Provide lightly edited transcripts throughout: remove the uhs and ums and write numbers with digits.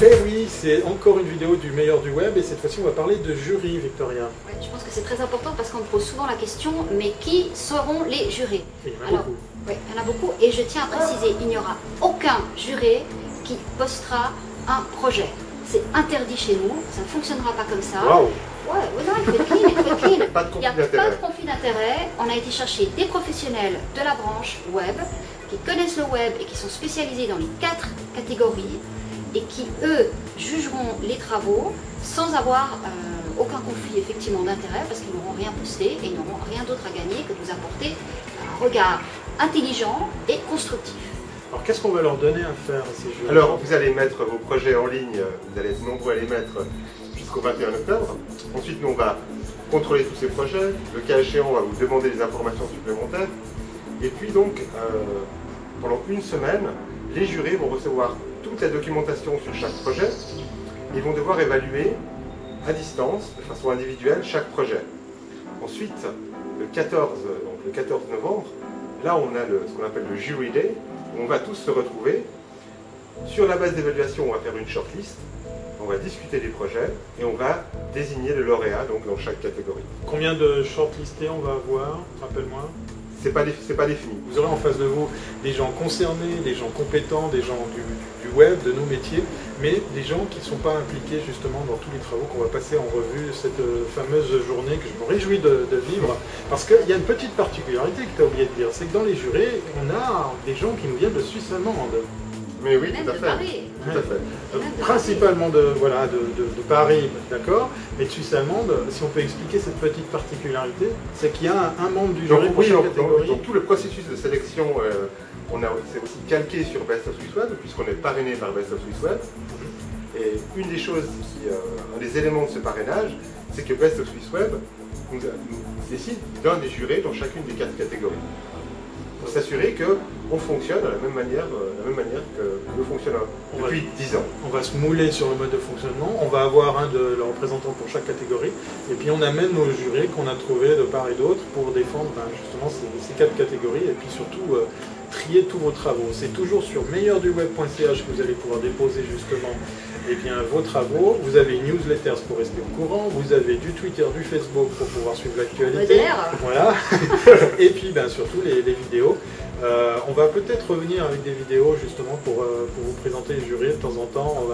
Eh oui, c'est encore une vidéo du meilleur du web et cette fois-ci on va parler de jury, Victoria. Ouais, je pense que c'est très important parce qu'on me pose souvent la question, mais qui seront les jurés? Et il y en a beaucoup. Oui, il y en a beaucoup et je tiens à préciser, il n'y aura aucun juré qui postera un projet. C'est interdit chez nous, ça ne fonctionnera pas comme ça. Waouh! Ouais, non, il faut être clean, il faut être clean. Pas de Il n'y a conflit pas d'intérêt. de conflit d'intérêt. On a été chercher des professionnels de la branche web qui connaissent le web et qui sont spécialisés dans les 4 catégories et qui, eux, jugeront les travaux sans avoir aucun conflit effectivement d'intérêt parce qu'ils n'auront rien posté et ils n'auront rien d'autre à gagner que de nous apporter un regard intelligent et constructif. Alors qu'est-ce qu'on va leur donner à faire à ces jurys? Alors, vous allez mettre vos projets en ligne, vous allez être nombreux à les mettre jusqu'au 21 octobre. Ensuite, nous, on va contrôler tous ces projets. Le cas échéant, on va vous demander des informations supplémentaires. Et puis donc, pendant une semaine, les jurés vont recevoir toute la documentation sur chaque projet. Ils vont devoir évaluer à distance, de façon individuelle, chaque projet. Ensuite, le 14 novembre, là, on a ce qu'on appelle le Jury Day. On va tous se retrouver. Sur la base d'évaluation, on va faire une shortlist, on va discuter des projets et on va désigner le lauréat donc, dans chaque catégorie. Combien de shortlistés on va avoir? Rappelle-moi. C'est pas défini. Vous aurez en face de vous des gens concernés, des gens compétents, des gens du web, de nos métiers, mais des gens qui ne sont pas impliqués justement dans tous les travaux qu'on va passer en revue cette fameuse journée que je me réjouis de vivre. Parce qu'il y a une petite particularité que tu as oublié de dire, c'est que dans les jurés, on a des gens qui nous viennent de Suisse allemande. Mais oui, Même tout à de fait. Paris. Tout à fait. Principalement de Paris, d'accord, mais de Suisse allemande, si on peut expliquer cette petite particularité, c'est qu'il y a un membre du jury Donc, pour oui, chaque catégorie. donc tout le processus de sélection, c'est aussi calqué sur Best of Swiss Web, puisqu'on est parrainé par Best of Swiss Web. Et une des choses, un des éléments de ce parrainage, c'est que Best of Swiss Web nous décide d'un des jurés dans chacune des 4 catégories. Pour s'assurer qu'on fonctionne de la même manière que nous fonctionnons depuis 10 ans. On va se mouler sur le mode de fonctionnement, on va avoir un de leurs représentants pour chaque catégorie, et puis on amène nos jurés qu'on a trouvés de part et d'autre pour défendre justement ces 4 catégories, et puis surtout trier tous vos travaux. C'est toujours sur meilleurduweb.ch que vous allez pouvoir déposer justement vos travaux. Vous avez une newsletter pour rester au courant, vous avez du Twitter, du Facebook pour pouvoir suivre l'actualité. Voilà. Et puis surtout les vidéos. On va peut-être revenir avec des vidéos justement pour vous présenter les jurys de temps en temps.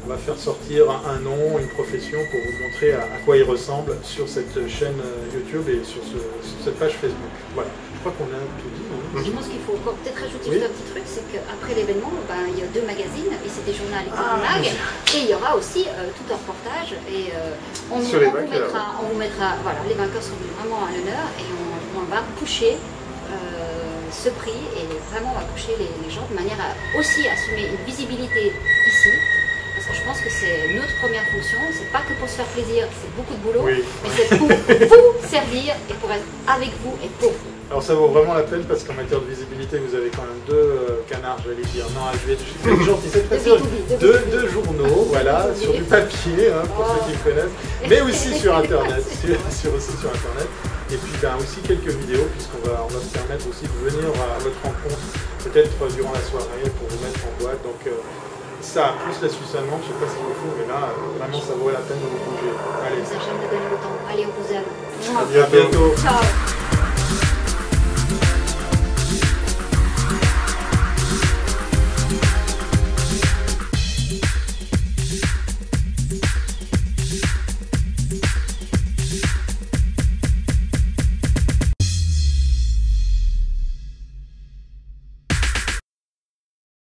On va faire sortir un nom, une profession pour vous montrer à quoi ils ressemblent sur cette chaîne YouTube et sur cette page Facebook. Voilà, je crois qu'on a tout dit. Je pense qu'il faut encore peut-être rajouter juste un petit truc, c'est qu'après l'événement, il y a 2 magazines, et c'est des journaux et Mag, et il y aura aussi tout un reportage, et on vous mettra, voilà, les vainqueurs sont vraiment à l'honneur, et on va pusher ce prix, et vraiment on va pusher les gens de manière à aussi assumer une visibilité ici, parce que je pense que c'est notre première fonction, c'est pas que pour se faire plaisir, c'est beaucoup de boulot, mais c'est pour vous servir et pour être avec vous et pour vous. Alors ça vaut vraiment la peine parce qu'en matière de visibilité, vous avez quand même 2 canards, j'allais dire. Non, je vais être gentil, c'est très sûr. 2 journaux, voilà, sur du papier, pour ceux qui me connaissent, mais aussi sur Internet, aussi sur Internet. Et puis aussi quelques vidéos, puisqu'on va se permettre aussi de venir à votre rencontre, peut-être durant la soirée, pour vous mettre en boîte. Donc ça, plus la Suisse allemande, je ne sais pas ce qu'il vous faut, mais là, vraiment, ça vaut la peine de vous bouger. Allez. Ça, j'aime de donner le temps. Allez, on vous aime. À bientôt. Ciao.